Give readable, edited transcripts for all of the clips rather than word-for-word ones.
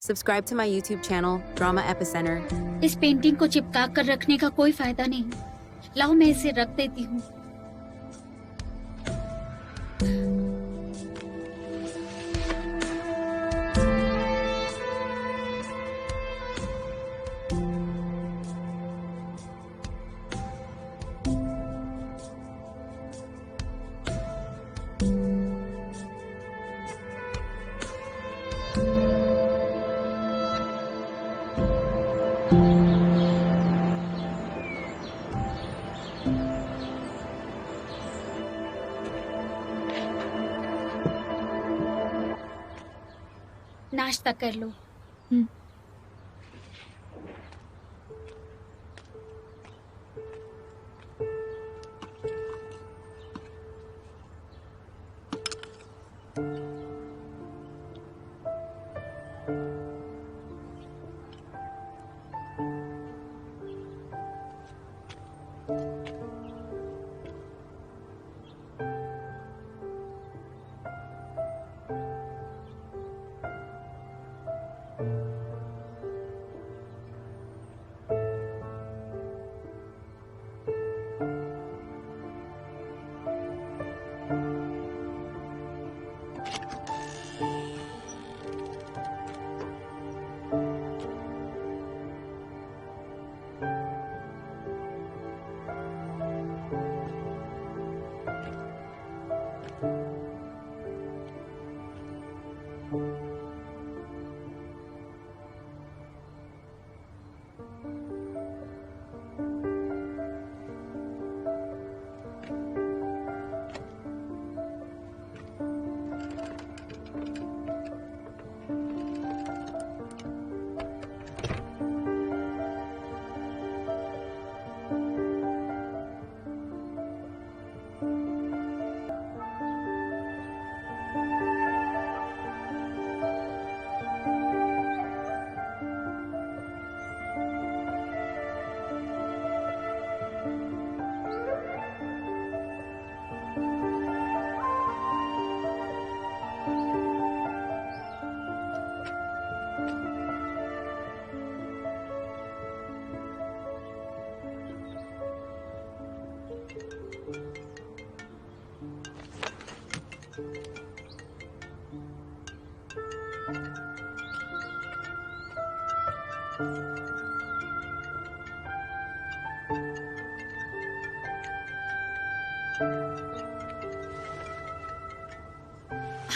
Subscribe to my YouTube channel, Drama Epicenter. इस painting को चिपका कर रखने का कोई फायदा नहीं। लाओ मैं इसे रख देती हूँ। नाश्ता कर लो।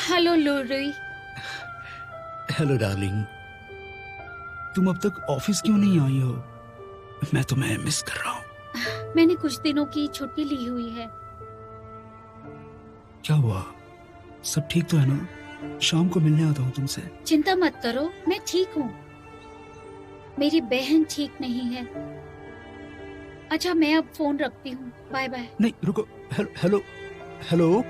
हेलो लुरुई। हेलो डार्लिंग, तुम अब तक ऑफिस क्यों नहीं आई हो? मैं तुम्हें मिस कर रहा हूँ। मैंने कुछ दिनों की छुट्टी ली हुई है। क्या हुआ? सब ठीक तो है ना? शाम को मिलने आता हूँ तुमसे। चिंता मत करो, मैं ठीक हूँ। मेरी बहन ठीक नहीं है। अच्छा मैं अब फोन रखती हूँ, बाय बाय। नहीं रुको, हेलो हेलो हेलो।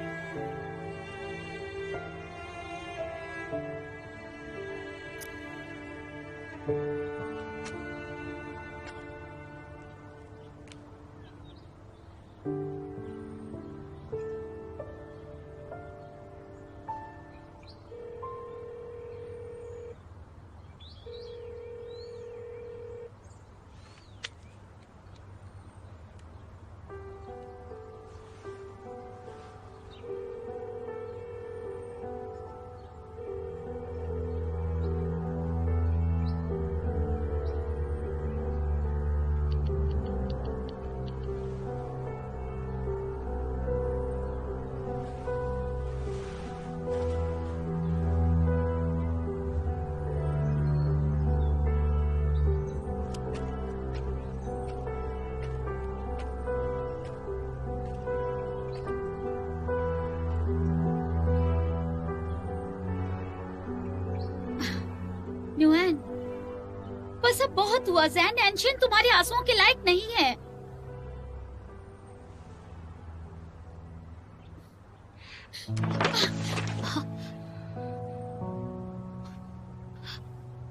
न्यूएन, बस अब बहुत हुआ। जैन एंशियन तुम्हारे आंसुओं के लायक नहीं है।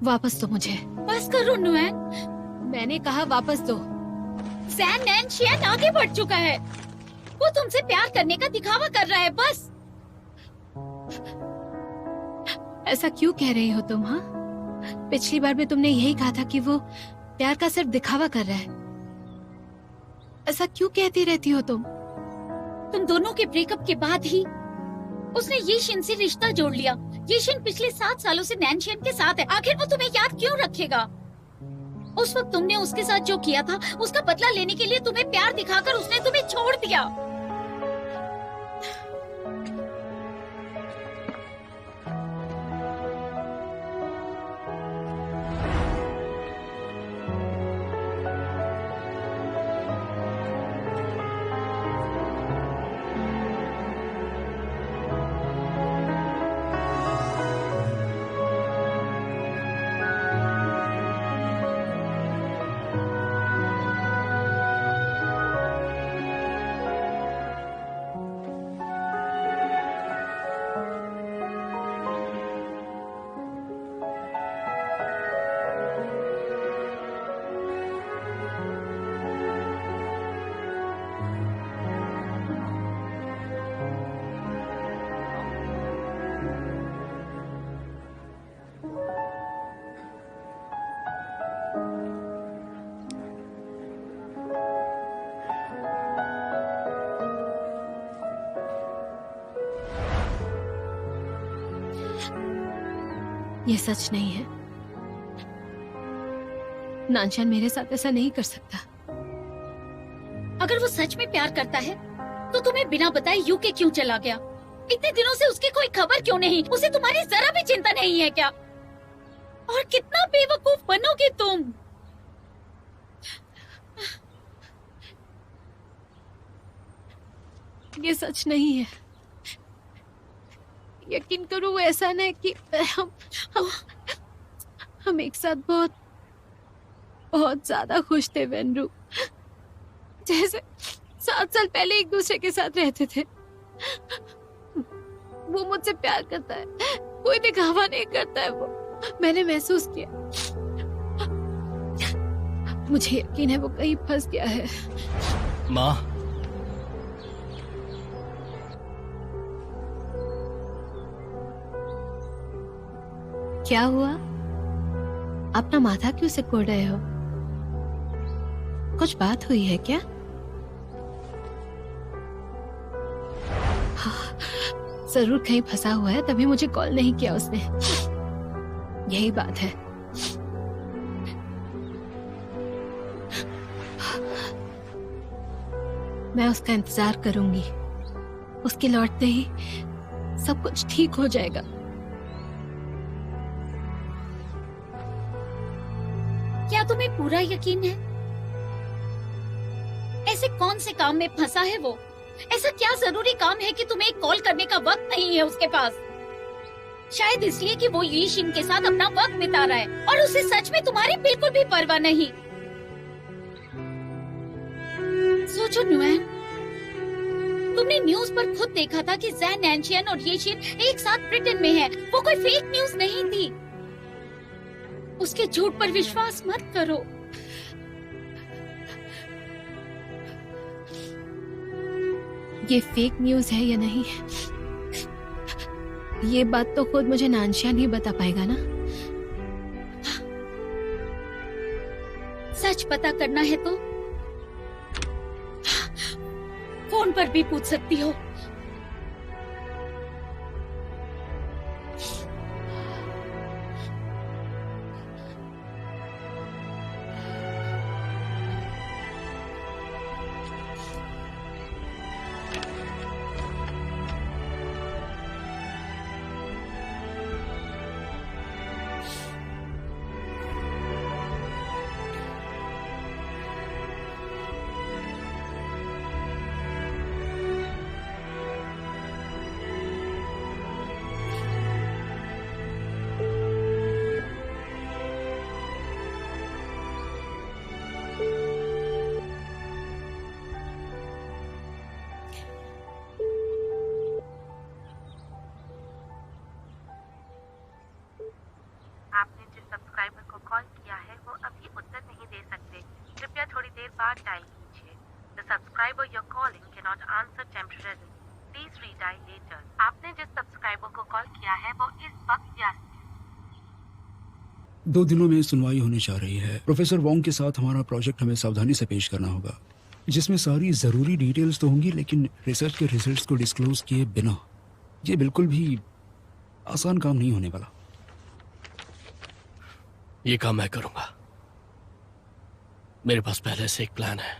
वापस दो मुझे। बस करो न्यूएन। मैंने कहा वापस दो। जैन एंशियन आगे बढ़ चुका है। वो तुमसे प्यार करने का दिखावा कर रहा है। बस ऐसा क्यों कह रही हो तुम? हाँ, पिछली बार भी तुमने यही कहा था कि वो प्यार का सिर्फ दिखावा कर रहा है। ऐसा क्यों कहती रहती हो तुम? तुम दोनों के ब्रेकअप के बाद ही उसने येशिन से रिश्ता जोड़ लिया। येशिन पिछले 7 सालों से नैनशियन के साथ है। आखिर वो तुम्हें याद क्यों रखेगा? उस वक्त तुमने उसके साथ जो किया था, उसका बदला लेने के लिए तुम्हें प्यार दिखाकर उसने तुम्हें छोड़ दिया। ये सच नहीं है। नानशान मेरे साथ ऐसा नहीं कर सकता। अगर वो सच में प्यार करता है तो तुम्हें बिना बताए यूके क्यों चला गया? इतने दिनों से उसकी कोई खबर क्यों नहीं? उसे तुम्हारी जरा भी चिंता नहीं है क्या? और कितना बेवकूफ बनोगे तुम? ये सच नहीं है। यकीन करो, वो ऐसा ना कि हम एक साथ बहुत बहुत ज्यादा खुश थे वेनरू। जैसे 7 साल पहले एक दूसरे के साथ रहते थे। वो मुझसे प्यार करता है, कोई दिखावा नहीं करता है। वो मैंने महसूस किया। मुझे यकीन है वो कहीं फंस गया है। माँ, क्या हुआ? अपना माथा क्यों सिकोड़ रहे हो? कुछ बात हुई है क्या? हाँ, जरूर कहीं फंसा हुआ है, तभी मुझे कॉल नहीं किया उसने। यही बात है। मैं उसका इंतजार करूंगी। उसके लौटते ही सब कुछ ठीक हो जाएगा। क्या तुम्हें पूरा यकीन है? ऐसे कौन से काम में फंसा है वो? ऐसा क्या जरूरी काम है कि तुम्हें एक कॉल करने का वक्त नहीं है उसके पास? शायद इसलिए कि वो येशिन के साथ अपना वक्त बिता रहा है और उसे सच में तुम्हारी बिल्कुल भी परवाह नहीं। सोचो नुएन, तुमने न्यूज पर खुद देखा था कि जैन नैनशियन और येशिन एक साथ ब्रिटेन में है। वो कोई फेक न्यूज नहीं थी। उसके झूठ पर विश्वास मत करो। ये फेक न्यूज है या नहीं, ये बात तो खुद मुझे नानशियान ही बता पाएगा ना। सच पता करना है तो फोन पर भी पूछ सकती हो। आपने जिस सब्सक्राइबर को कॉल किया है वो अभी उत्तर नहीं दे सकते। कृपया थोड़ी देर बाद डायल कीजिए। The subscriber you're calling cannot answer temporarily. Please redial later. आपने जिस सब्सक्राइबर को कॉल किया है वो इस वक्त व्यस्त है। 2 दिनों में सुनवाई होने जा रही है। प्रोफेसर वोंग के साथ हमारा प्रोजेक्ट हमें सावधानी से पेश करना होगा, जिसमें सारी ज़रूरी डिटेल्स तो होंगी, लेकिन रिसर्च के रिजल्ट्स को डिस्क्लोज किए बिना ये बिल्कुल भी आसान काम नहीं होने वाला। ये काम मैं करूंगा। मेरे पास पहले से एक प्लान है।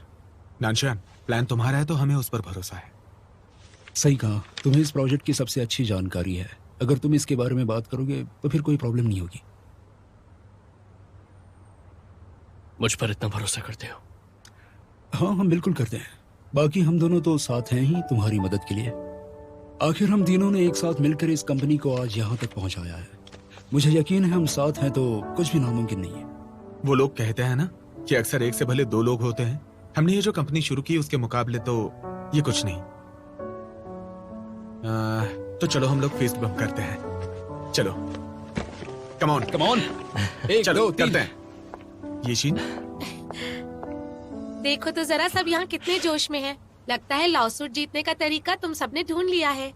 नानशान, प्लान तुम्हारा है तो हमें उस पर भरोसा है। सही कहा, तुम्हें इस प्रोजेक्ट की सबसे अच्छी जानकारी है। अगर तुम इसके बारे में बात करोगे तो फिर कोई प्रॉब्लम नहीं होगी। मुझ पर इतना भरोसा करते हो? हाँ, हम बिल्कुल करते हैं। बाकी हम दोनों तो साथ हैं ही तुम्हारी मदद के लिए। आखिर हम तीनों ने एक साथ मिलकर इस कंपनी को आज यहाँ तक पहुँचाया है। मुझे यकीन है हम साथ हैं तो कुछ भी नामुमकिन नहीं है। वो लोग कहते हैं ना कि अक्सर एक से भले 2 लोग होते हैं। हमने ये जो कंपनी शुरू की उसके मुकाबले तो ये कुछ नहीं। तो चलो हम लोग फेस्ट बम्प करते हैं। चलो, कम ऑन कम ऑन, 1 चलो 2 3 करते हैं। येशिन, देखो तो जरा सब यहाँ कितने जोश में हैं। लगता है लॉसूट जीतने का तरीका तुम सबने ढूंढ लिया है।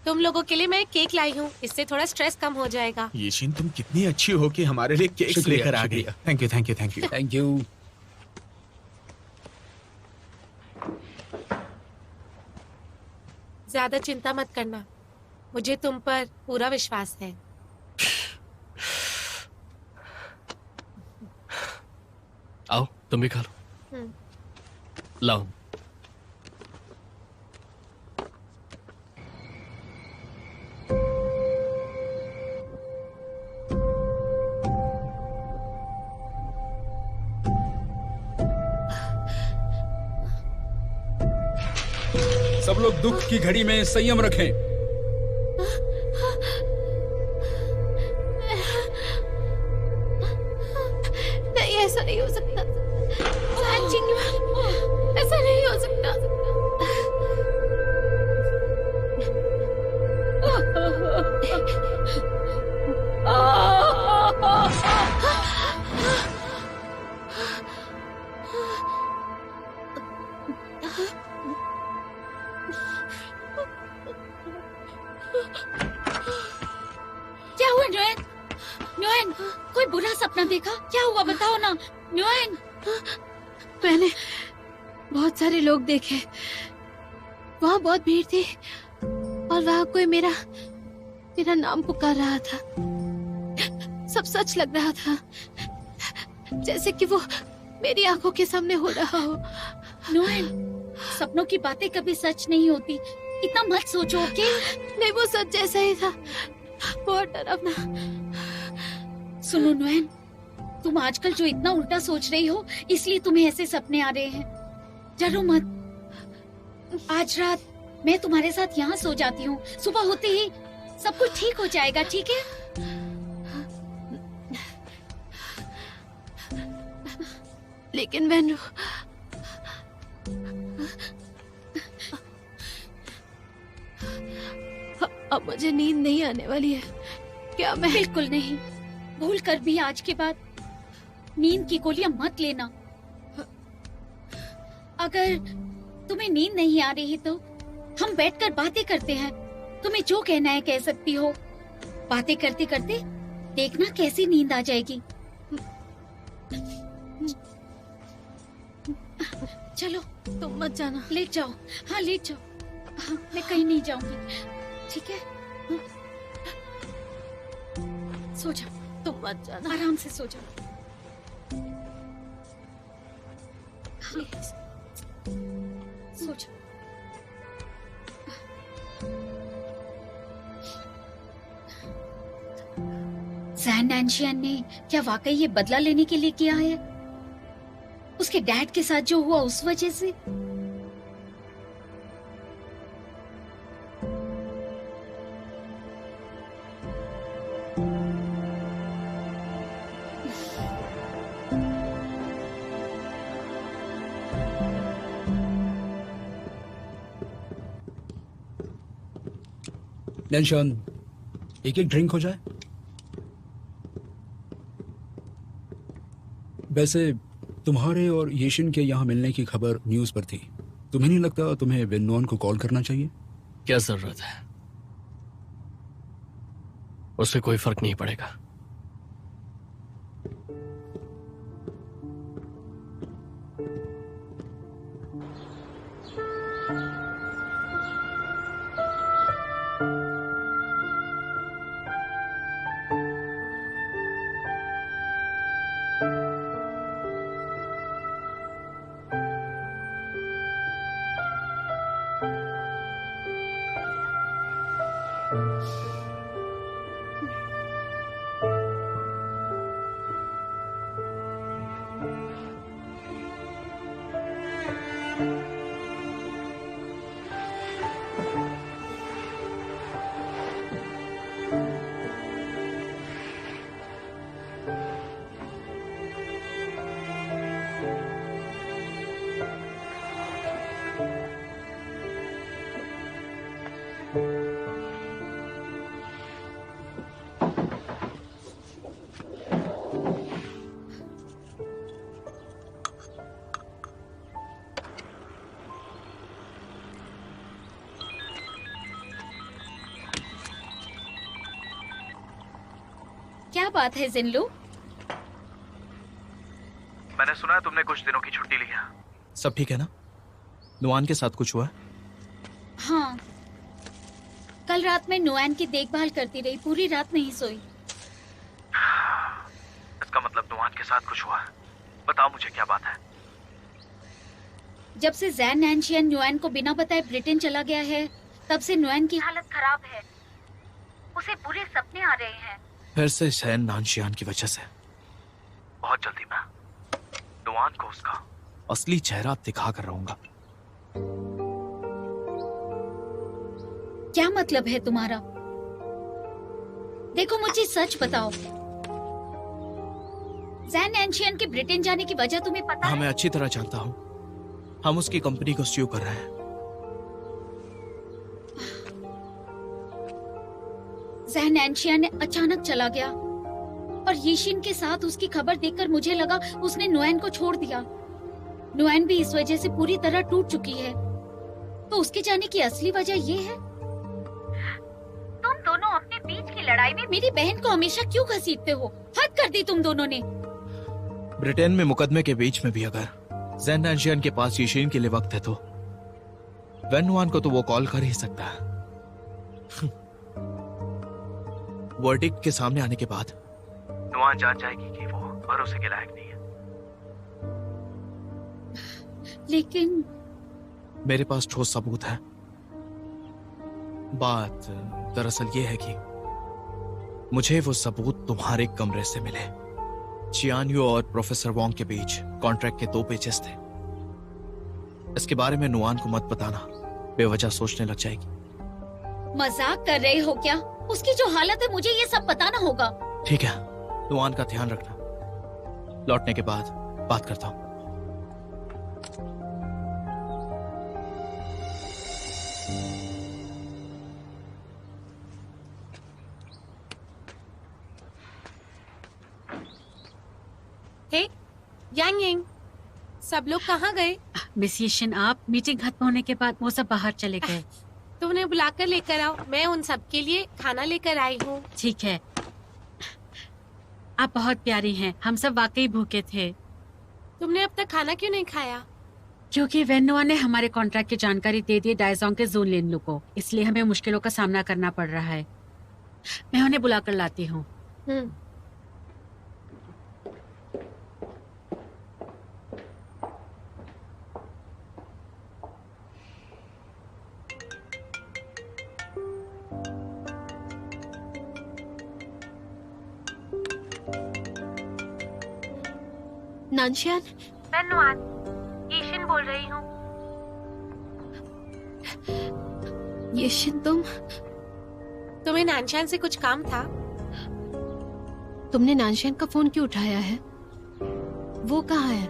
तुम लोगों के लिए मैं केक लाई हूँ, इससे थोड़ा स्ट्रेस कम हो जाएगा। येशिन तुम कितनी अच्छी हो कि हमारे लिए केक शुक्रिया, लेकर आ गई। शुक्रिया। Thank you thank you thank you. Thank you. ज्यादा चिंता मत करना, मुझे तुम पर पूरा विश्वास है। आओ तुम भी खा लो। लाओ। सब लोग दुख की घड़ी में संयम रखें। नहीं, ऐसा नहीं हो सकता। ऐसा नहीं हो सकता। क्या हुआ न्योएन? न्योएन, कोई बुरा सपना देखा? क्या हुआ बताओ ना न्योएन। मैंने बहुत सारे लोग देखे, वहाँ बहुत भीड़ थी और वहाँ कोई मेरा नाम पुकार रहा था। सब सच लग रहा था, जैसे कि वो मेरी आंखों के सामने हो रहा हो। न्योएन, सपनों की बातें कभी सच नहीं होती, इतना मत सोचो, ओके? नहीं, वो सच जैसा ही था, बहुत डरावना। सुनो न्योएन, तुम आजकल जो इतना उल्टा सोच रही हो इसलिए तुम्हें ऐसे सपने आ रहे हैं। डरो मत। आज रात मैं तुम्हारे साथ यहाँ सो जाती हूँ, सुबह होते ही सब कुछ ठीक हो जाएगा, ठीक है? लेकिन वेन्नू, अब मुझे नींद नहीं आने वाली है। क्या मैं? बिल्कुल नहीं, भूल कर भी आज के बाद नींद की गोलियां मत लेना। अगर तुम्हें नींद नहीं आ रही तो हम बैठकर बातें करते हैं। तुम्हें जो कहना है कह सकती हो। बातें करते करते देखना कैसी नींद आ जाएगी। चलो तुम मत जाना। लेट जाओ। हाँ लेट जाओ। हाँ, मैं कहीं नहीं जाऊंगी, ठीक है? हाँ। सो जाओ, तुम मत जाना। आराम से सो जाओ। हाँ, सो जाओ। सैन नैन्शियन ने क्या वाकई ये बदला लेने के लिए किया है? उसके डैड के साथ जो हुआ उस वजह से? नैन्शान, एक एक ड्रिंक हो जाए। वैसे तुम्हारे और येशिन के यहाँ मिलने की खबर न्यूज़ पर थी। तुम्हें नहीं लगता तुम्हें वेन्नोन को कॉल करना चाहिए? क्या जरूरत है? उससे कोई फर्क नहीं पड़ेगा। बात है जिनलू? मैंने सुना है तुमने कुछ दिनों की छुट्टी ली है। सब ठीक है ना? नुआन के साथ कुछ हुआ? हाँ, कल रात मैं नुआन की देखभाल करती रही, पूरी रात नहीं सोई। इसका मतलब नुआन के साथ कुछ हुआ है। बताओ मुझे क्या बात है। जब से जैन नैनशियन नुआन को बिना बताए ब्रिटेन चला गया है, तब से नुआन की हालत खराब है। उसे बुरे सपने आ रहे हैं। फिर से सैन नानशियान की वजह से। बहुत जल्दी मैं नुआन को उसका असली चेहरा दिखा कर रहूंगा। क्या मतलब है तुम्हारा? देखो, मुझे सच बताओ, जैन नैनशियन के ब्रिटेन जाने की वजह तुम्हें पता हाँ, है? मैं अच्छी तरह जानता हूँ। हम उसकी कंपनी को स्यू कर रहे हैं। जैन नैनशियन अचानक चला गया और यीशिन के साथ उसकी खबर देखकर मुझे लगा उसने नुआन को छोड़ दिया। नुआन भी इस वजह से पूरी तरह टूट चुकी है। तो उसके जाने की असली वजह ये है? तुम दोनों अपने बीच की लड़ाई में मेरी बहन को हमेशा क्यों घसीटते हो? हद कर दी तुम दोनों ने। ब्रिटेन में मुकदमे के बीच में भी अगर जैन नानशियान के पास यीशिन के लिए वक्त है तो वैन नुआन को तो वो कॉल कर ही सकता है। वर्डिक्ट के सामने आने के बाद नुआन जान जाएगी कि वो भरोसे के लायक नहीं है। लेकिन मेरे पास ठोस सबूत है। बात दरअसल ये है कि मुझे वो सबूत तुम्हारे कमरे से मिले। चियान यू और प्रोफेसर वोंग के बीच कॉन्ट्रैक्ट के 2 पेजेस थे। इसके बारे में नुआन को मत बताना, बेवजह सोचने लग जाएगी। मजाक कर रहे हो क्या? उसकी जो हालत है मुझे ये सब बताना होगा। ठीक है, नुआन का ध्यान रखना। लौटने के बाद बात करता हूँ। हे, यांग यिंग, सब लोग कहाँ गए? मिस यीशिन, आप मीटिंग खत्म होने के बाद वो सब बाहर चले गए। तो उन्हें बुलाकर लेकर आओ। मैं उन सब के लिए खाना लेकर आई हूँ। ठीक है। आप बहुत प्यारी हैं। हम सब वाकई भूखे थे। तुमने अब तक खाना क्यों नहीं खाया? क्योंकि वैन नुआन ने हमारे कॉन्ट्रैक्ट की जानकारी दे दी डायजोंग के जून लिनलू को, इसलिए हमें मुश्किलों का सामना करना पड़ रहा है। मैं उन्हें बुलाकर लाती हूँ। नानशियान, मैं नुआन यीशिन बोल रही हूँ। यीशिन, तुम्हें नानशान से कुछ काम था? तुमने नानशियान का फोन क्यों उठाया है? वो कहाँ है?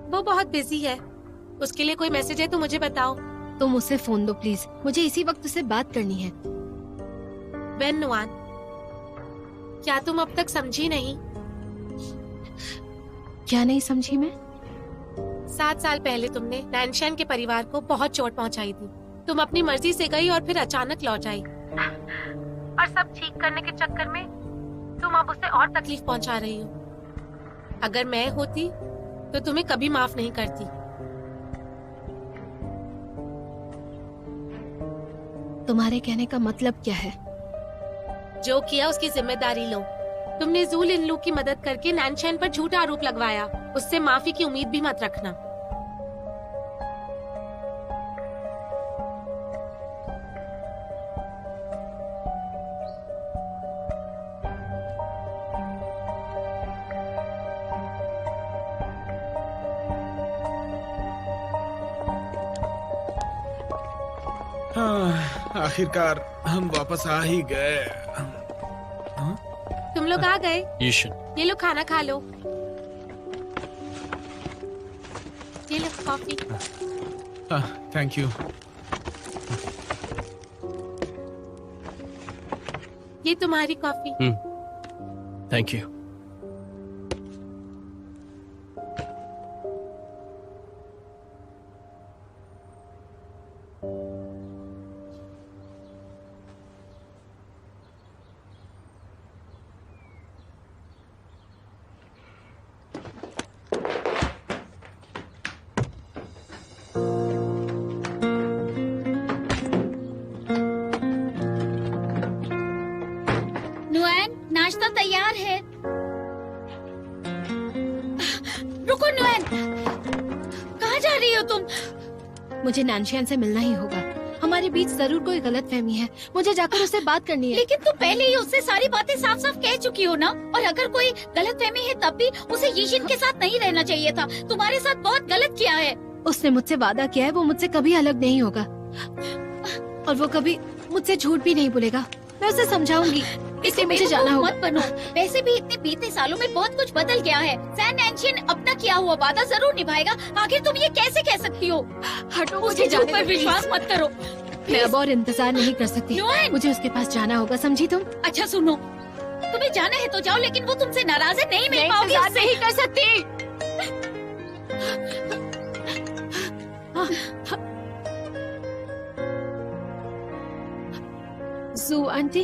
वो बहुत बिजी है। उसके लिए कोई मैसेज है तो मुझे बताओ। तुम उसे फोन दो प्लीज, मुझे इसी वक्त उससे बात करनी है। वैन नुआन, क्या तुम अब तक समझी नहीं? क्या नहीं समझी मैं? 7 साल पहले तुमने नैनशान के परिवार को बहुत चोट पहुंचाई थी। तुम अपनी मर्जी से गई और फिर अचानक लौट आई। और सब ठीक करने के चक्कर में तुम अब उसे और तकलीफ पहुंचा रही हो। अगर मैं होती तो तुम्हें कभी माफ नहीं करती। तुम्हारे कहने का मतलब क्या है? जो किया उसकी जिम्मेदारी लो। तुमने जू लिनलू की मदद करके नैनशान पर झूठा आरोप लगवाया। उससे माफी की उम्मीद भी मत रखना। आखिरकार हम वापस आ ही गए। तुम लोग आ गए। यीशिन, ये लो खाना खा लो। ये लो कॉफी। Thank you. ये तुम्हारी कॉफी। Thank you. तैयार है। रुको नुएन, कहाँ जा रही हो तुम? मुझे नैनशियन से मिलना ही होगा। हमारे बीच जरूर कोई गलतफहमी है, मुझे जाकर उससे बात करनी है। लेकिन तुम पहले ही उससे सारी बातें साफ साफ कह चुकी हो ना। और अगर कोई गलतफहमी है तब भी उसे यीशिन के साथ नहीं रहना चाहिए था। तुम्हारे साथ बहुत गलत किया है। उसने मुझसे वादा किया है वो मुझसे कभी अलग नहीं होगा और वो कभी मुझसे झूठ भी नहीं बोलेगा। मैं उसे समझाऊंगी, इसलिए मुझे जाना होगा। मत बनो। वैसे भी इतने बीते सालों में बहुत कुछ बदल गया है। सैन नैनशियन अपना किया हुआ वादा जरूर निभाएगा। आखिर तुम ये कैसे कह सकती हो? हटो, उसके मुझे झूठ जाने पर दो, विश्वास मत करो। मैं अब और इंतजार नहीं कर सकती। मुझे उसके पास जाना होगा, समझी तुम? अच्छा सुनो, तुम्हें जाना है तो जाओ, लेकिन वो तुमसे नाराज है। नहीं मिल पाओगी, नहीं कर सकती। जू आंटी,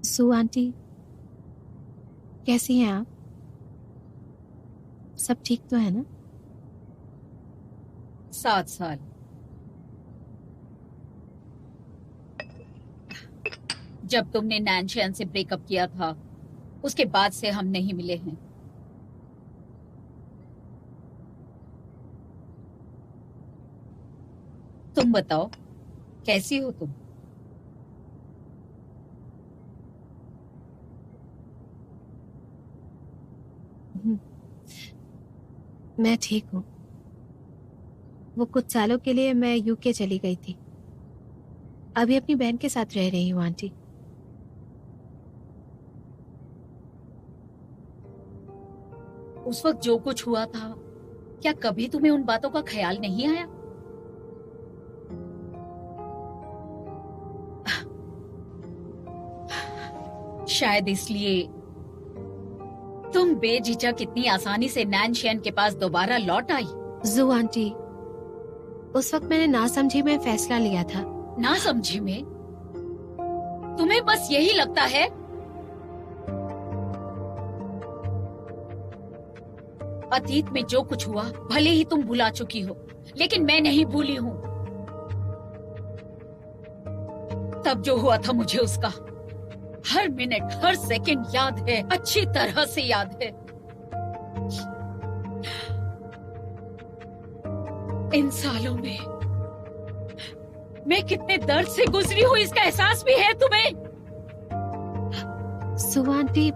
जू आंटी, कैसी हैं आप? सब ठीक तो है ना? 7 साल। जब तुमने नैनशियन से ब्रेकअप किया था उसके बाद से हम नहीं मिले हैं। तुम बताओ कैसी हो तुम? मैं ठीक हूँ। वो कुछ सालों के लिए मैं यूके चली गई थी। अभी अपनी बहन के साथ रह रही हूँ आंटी। उस वक्त जो कुछ हुआ था, क्या कभी तुम्हें उन बातों का ख्याल नहीं आया? शायद इसलिए तुम बेझिझक इतनी आसानी से नैनशियन के पास दोबारा लौट आई। जू आंटी, उस वक्त मैंने नासमझी में फैसला लिया था। नासमझी में? तुम्हें बस यही लगता है? अतीत में जो कुछ हुआ भले ही तुम भुला चुकी हो, लेकिन मैं नहीं भूली हूँ। तब जो हुआ था मुझे उसका हर मिनट हर सेकंड याद है, अच्छी तरह से याद है। इन सालों में मैं कितने दर्द से गुजरी हूँ इसका एहसास भी है तुम्हें? जू आंटी,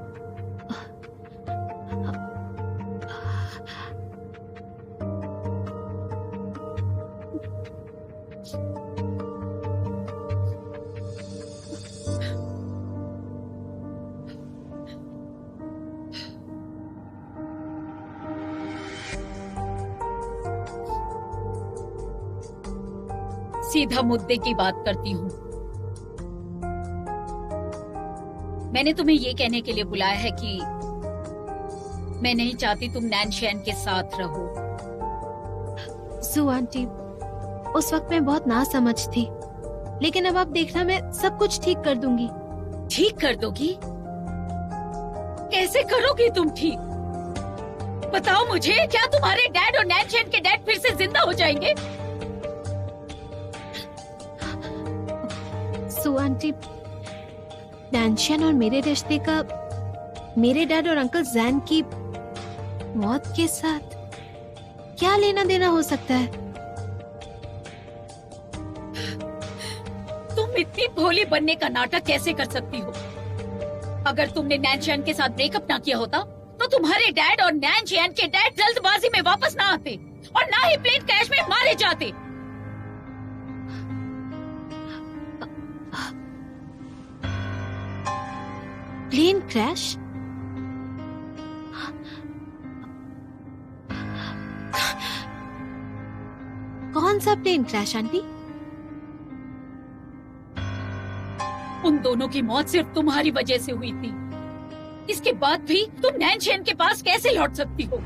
सीधा मुद्दे की बात करती हूँ। मैंने तुम्हें ये कहने के लिए बुलाया है कि मैं नहीं चाहती तुम नैनशियन के साथ रहो। जू आंटी, उस वक्त मैं बहुत नासमझ थी, लेकिन अब आप देखना मैं सब कुछ ठीक कर दूंगी। ठीक कर दोगी? कैसे करोगी तुम ठीक? बताओ मुझे, क्या तुम्हारे डैड और नैनशियन के डैड फिर से जिंदा हो जाएंगे? जू आंटी, नैनशियन और मेरे रिश्ते का मेरे डैड और अंकल जैन की मौत के साथ क्या लेना देना हो सकता है? तुम इतनी भोली बनने का नाटक कैसे कर सकती हो? अगर तुमने नैनशियन के साथ ब्रेकअप ना किया होता तो तुम्हारे डैड और नैनशियन के डैड जल्दबाजी में वापस ना आते और ना ही प्लेन क्रैश में मारे जाते। Plane crash? कौन सा प्लेन क्रैश आंटी? उन दोनों की मौत सिर्फ तुम्हारी वजह से हुई थी। इसके बाद भी तुम नैनशियन के पास कैसे लौट सकती हो?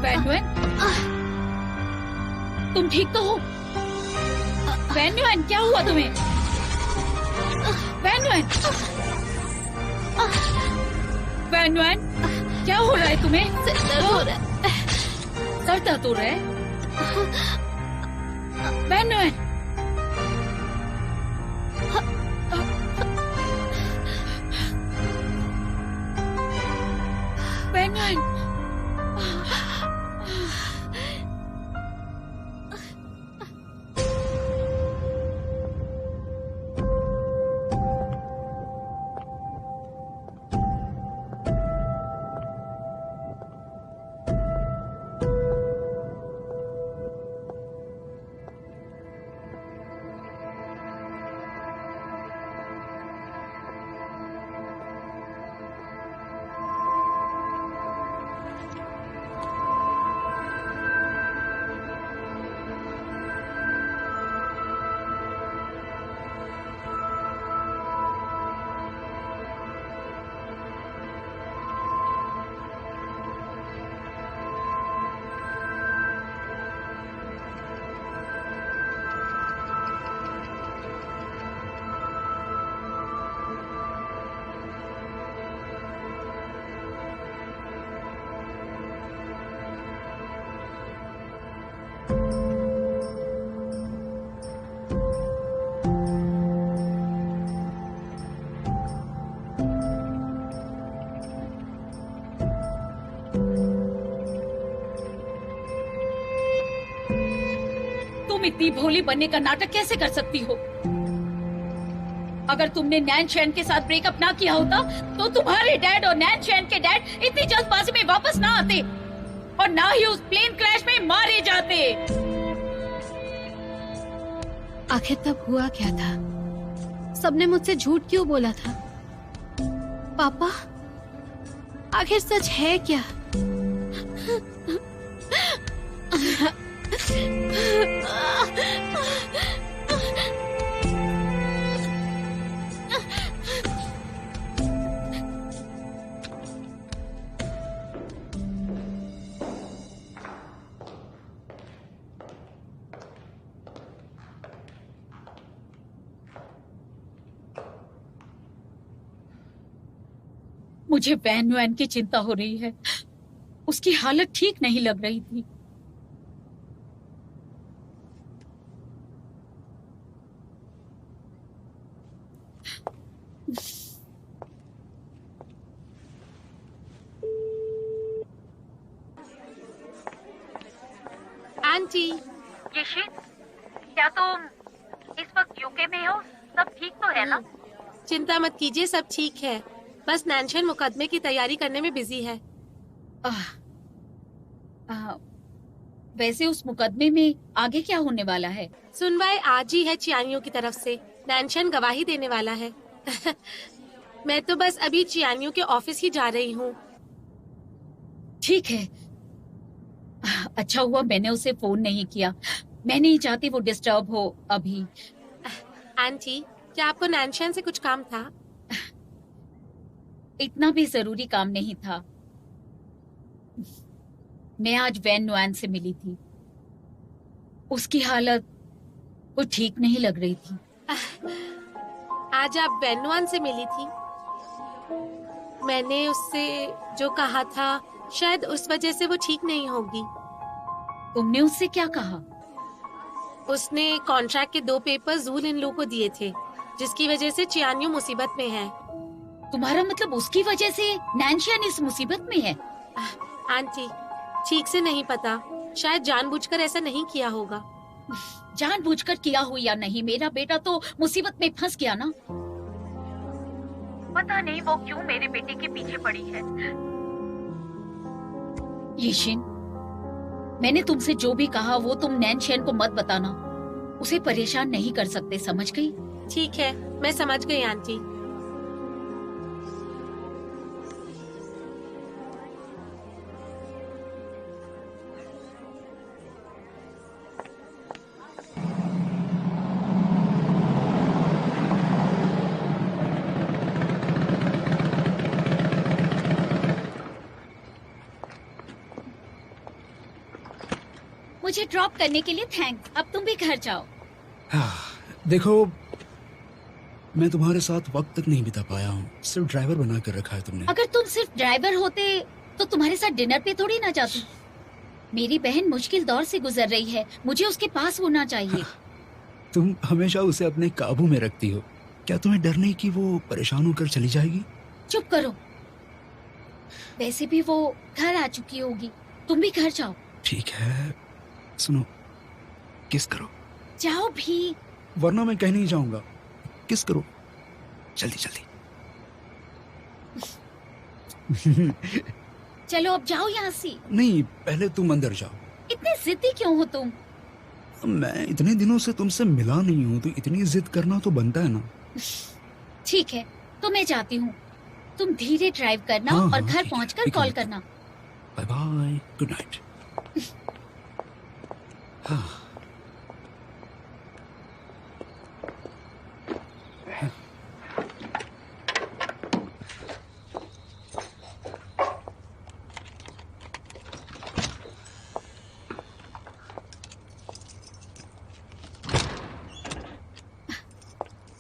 वैन, तुम ठीक तो हो? वैन, क्या हुआ तुम्हें? वैन, क्या हो रहा है तुम्हें? सर दर्द हो रहा है। सर दर्द हो रहा है? वैन, तुम इतनी भोली बनने का नाटक कैसे कर सकती हो? अगर तुमने नैन चैन के साथ ब्रेकअप ना किया होता तो तुम्हारे डैड और नैन चैन के डैड इतनी जल्दबाजी में वापस ना आते और ना ही उस प्लेन क्रैश में मारे जाते। आखिर तब हुआ क्या था? सबने मुझसे झूठ क्यों बोला था? पापा, आखिर सच है क्या? मुझे वैन की चिंता हो रही है। उसकी हालत ठीक नहीं लग रही थी। आंटी, यशिन, क्या तुम इस वक्त यूके में हो? सब ठीक तो है ना? चिंता मत कीजिए, सब ठीक है। बस नैनशन मुकदमे की तैयारी करने में बिजी है। वैसे उस मुकदमे में आगे क्या होने वाला है? सुनवाई आज ही है चियानियों की तरफ से। नैनशन गवाही देने वाला है। मैं तो बस अभी चियानियों के ऑफिस ही जा रही हूँ। ठीक है। अच्छा हुआ मैंने उसे फोन नहीं किया। मैं नहीं चाहती वो डिस्टर्ब हो अभी। आंटी, क्या आपको नैनशन से कुछ काम था? इतना भी जरूरी काम नहीं था। मैं आज वैन से मिली थी। उसकी हालत वो ठीक नहीं लग रही थी। आज आप वैन से मिली थी? मैंने उससे जो कहा था शायद उस वजह से वो ठीक नहीं होगी। तुमने उससे क्या कहा? उसने कॉन्ट्रैक्ट के 2 पेपर जूल इन लो को दिए थे, जिसकी वजह से चियानियो मुसीबत में है। तुम्हारा मतलब उसकी वजह से नैनशियन इस मुसीबत में है? आंटी, ठीक से नहीं पता, शायद जानबूझकर ऐसा नहीं किया होगा। जानबूझकर किया हो या नहीं, मेरा बेटा तो मुसीबत में फंस गया ना। पता नहीं वो क्यों मेरे बेटे के पीछे पड़ी है। यशिन, मैंने तुमसे जो भी कहा वो तुम नैनशियन को मत बताना। उसे परेशान नहीं कर सकते, समझ गई? ठीक है, मैं समझ गई आंटी। मुझे ड्रॉप करने के लिए थैंक्स। अब तुम भी घर जाओ। देखो, मैं तुम्हारे साथ वक्त तक नहीं बिता पाया हूँ, सिर्फ ड्राइवर बना कर रखा है तुमने। अगर तुम सिर्फ ड्राइवर होते तो तुम्हारे साथ डिनर पे थोड़ी ना जाती। मेरी बहन मुश्किल दौर से गुजर रही है, मुझे उसके पास होना चाहिए। तुम हमेशा उसे अपने काबू में रखती हो। क्या तुम्हें डर नहीं कि वो परेशान होकर चली जाएगी? चुप करो। वैसे भी वो घर आ चुकी होगी, तुम भी घर जाओ। ठीक है, सुनो, किस करो। जाओ भी। वरना मैं कह नहीं जाऊंगा। किस करो, जल्दी जल्दी। चलो अब जाओ यहाँ से। नहीं, पहले तुम अंदर जाओ। इतने जिद्दी क्यों हो तुम? मैं इतने दिनों से तुमसे मिला नहीं हूँ, तो इतनी जिद करना तो बनता है ना। ठीक है, तो मैं जाती हूँ। तुम धीरे ड्राइव करना हाँ, और हाँ, घर ठीक पहुँचकर है, कॉल करना। Bye bye, good night.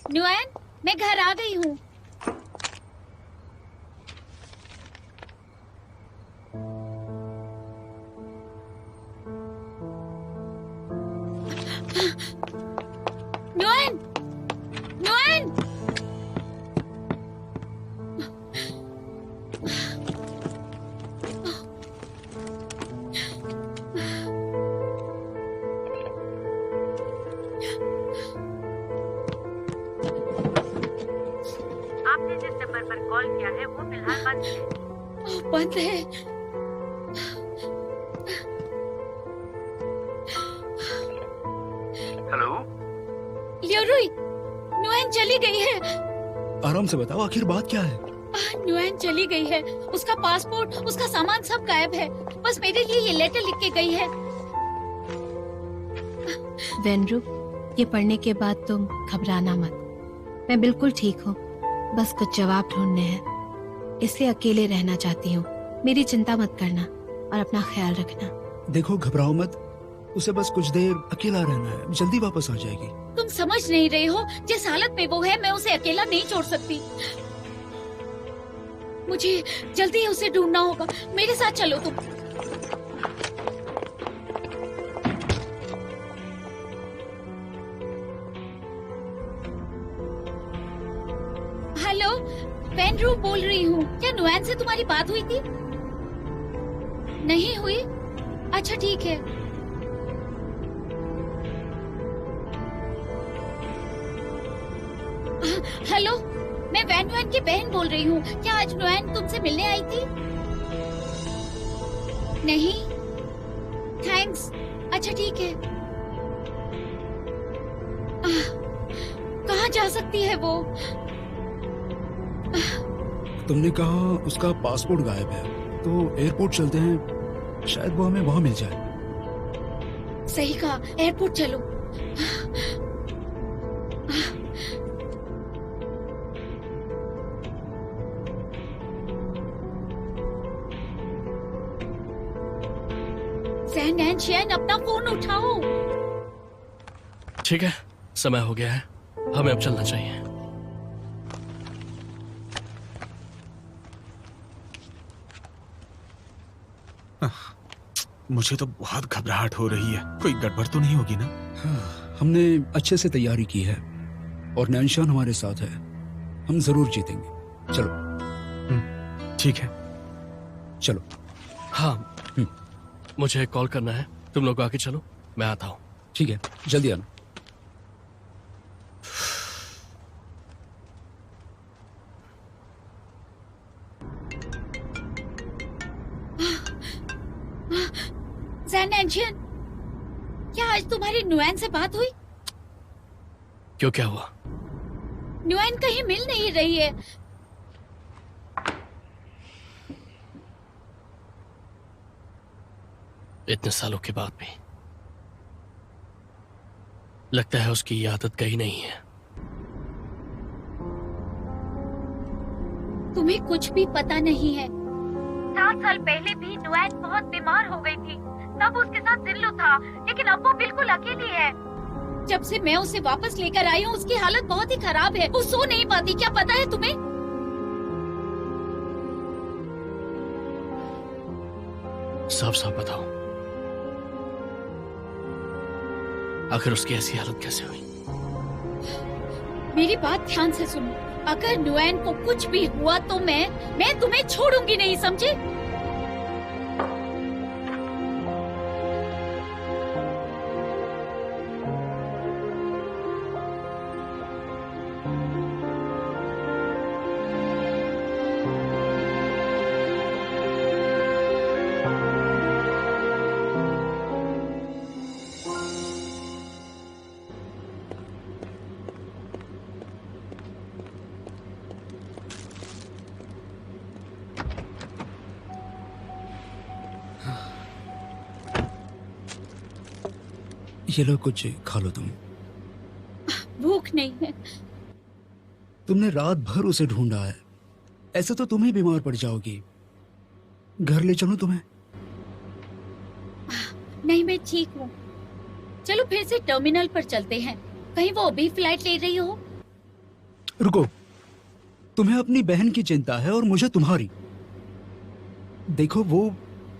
नुएन, मैं घर आ गई हूँ। नुएन, नुएन। आपने जिस नंबर पर कॉल किया है वो फिलहाल बंद है। बंद है। हेलो, ल्योरुई, नुएन चली गई है। आराम से बताओ, आखिर बात क्या है? नुएन चली गई है। उसका पासपोर्ट, उसका सामान सब गायब है। बस मेरे लिए ये लेटर लिख के गई है। वेनरू, ये पढ़ने के बाद तुम घबराना मत। मैं बिल्कुल ठीक हूँ, बस कुछ जवाब ढूंढने हैं, इसलिए अकेले रहना चाहती हूँ। मेरी चिंता मत करना और अपना ख्याल रखना। देखो, घबराओ मत, उसे बस कुछ देर अकेला रहना है, जल्दी वापस आ जाएगी। तुम समझ नहीं रहे हो, जिस हालत में वो है मैं उसे अकेला नहीं छोड़ सकती। मुझे जल्दी उसे ढूंढना होगा। मेरे साथ चलो तुम। हेलो, वेनरू बोल रही हूँ। क्या नुएन से तुम्हारी बात हुई थी? नहीं हुई? अच्छा ठीक है। हेलो, मैं वैन की बहन बोल रही हूँ। क्या आज नुएन तुमसे मिलने आई थी? नहीं? थैंक्स। अच्छा ठीक है। कहाँ जा सकती है वो? तुमने कहा उसका पासपोर्ट गायब है, तो एयरपोर्ट चलते हैं, शायद वो हमें वहां मिल जाए। सही कहा, एयरपोर्ट चलो। नैनशियन, अपना फोन उठाओ। ठीक है, समय हो गया है, हमें अब चलना चाहिए। मुझे तो बहुत घबराहट हो रही है। कोई गड़बड़ तो नहीं होगी ना? हमने अच्छे से तैयारी की है और नैनशान हमारे साथ है। हम जरूर जीतेंगे। चलो। ठीक है, चलो। हाँ, मुझे कॉल करना है, तुम लोग आके चलो, मैं आता हूँ। ठीक है, जल्दी आना। नैनशियन, क्या आज तुम्हारी नुएन से बात हुई? क्यों, क्या हुआ? नुएन कहीं मिल नहीं रही है। इतने सालों के बाद भी लगता है उसकी ये आदत गई नहीं है। तुम्हें कुछ भी पता नहीं है। 7 साल पहले भी नुएन बहुत बीमार हो गई थी। तब उसके साथ जिल्लू था, लेकिन अब वो बिल्कुल अकेली है। जब से मैं उसे वापस लेकर आई हूँ उसकी हालत बहुत ही खराब है। वो सो नहीं पाती, क्या पता है तुम्हें? साफ साफ बताओ, आखिर उसकी ऐसी हालत कैसे हुई? मेरी बात ध्यान से सुनो। अगर नुएन को कुछ भी हुआ तो मैं तुम्हें छोड़ूंगी नहीं, समझे? ये लो, कुछ खा लो तुम। भूख नहीं है। तुमने रात भर उसे ढूंढा है, ऐसे तो तुम ही बीमार पड़ जाओगी। घर ले चलूं तुम्हें? नहीं, मैं ठीक हूँ। चलो फिर से टर्मिनल पर चलते हैं, कहीं वो अभी फ्लाइट ले रही हो। रुको, तुम्हें अपनी बहन की चिंता है और मुझे तुम्हारी। देखो, वो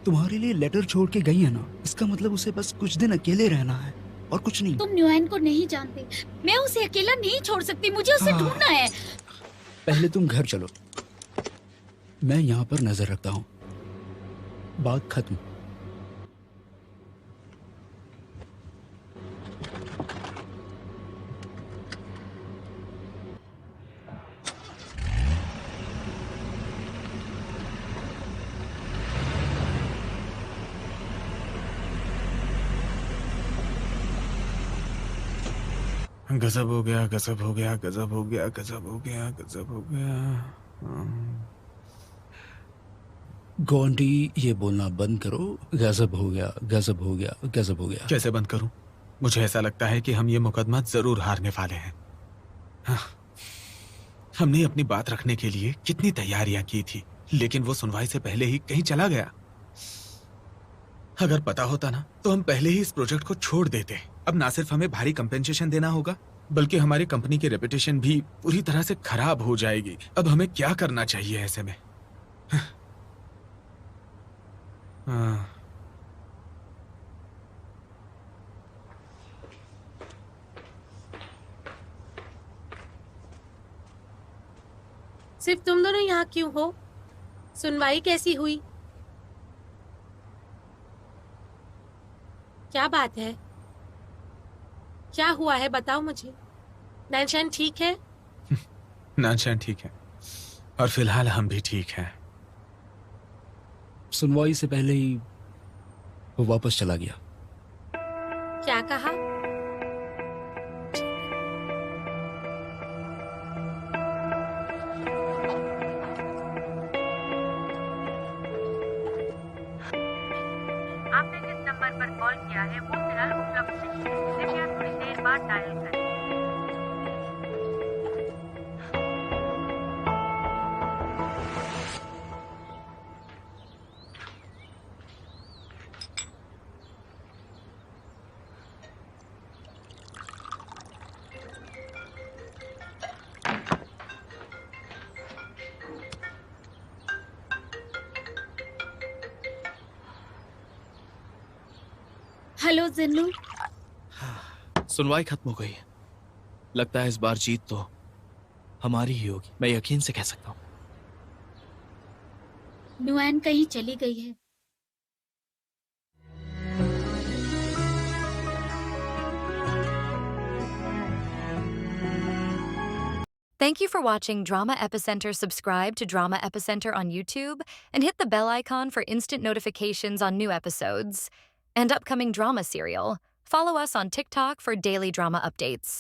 तुम्हारे लिए लेटर छोड़ के गई है ना, इसका मतलब उसे बस कुछ दिन अकेले रहना है और कुछ नहीं। तुम न्यूएन को नहीं जानते, मैं उसे अकेला नहीं छोड़ सकती, मुझे उसे ढूंढना है। पहले तुम घर चलो, मैं यहाँ पर नजर रखता हूँ। बात खत्म। गजब हो गया, गजब हो गया, गजब हो गया, गजब हो गया, गजब हो गया। गोंडी, ये बोलना बंद करो। गजब हो गया, गजब हो गया, गजब हो गया। कैसे बंद करूं? मुझे ऐसा लगता है कि हम ये मुकदमा जरूर हारने वाले हैं। हाँ। हमने अपनी बात रखने के लिए कितनी तैयारियां की थी, लेकिन वो सुनवाई से पहले ही कहीं चला गया। अगर पता होता ना तो हम पहले ही इस प्रोजेक्ट को छोड़ देते। अब ना सिर्फ हमें भारी कंपेंसेशन देना होगा, बल्कि हमारी कंपनी की रेपुटेशन भी पूरी तरह से खराब हो जाएगी। अब हमें क्या करना चाहिए ऐसे में? हाँ। सिर्फ तुम दोनों यहाँ क्यों हो? सुनवाई कैसी हुई? क्या बात है? क्या हुआ है, बताओ मुझे। नैनशान ठीक है? नानशान ठीक है, और फिलहाल हम भी ठीक हैं। सुनवाई से पहले ही वो वापस चला गया। क्या कहा? आपने जिस नंबर पर कॉल किया है वो फिलहाल उपलब्ध नहीं है, कृपया थोड़ी देर बाद डायल करें। हेलो जिन्नू। सुनवाई खत्म हो गई। लगता है इस बार जीत तो हमारी ही होगी, मैं यकीन से कह सकता हूँ। नुएन कहीं चली गई है। Thank you for watching Drama Epicenter. Subscribe to Drama Epicenter on YouTube and hit the bell icon for instant notifications on new episodes and upcoming drama serial. Follow us on TikTok for daily drama updates.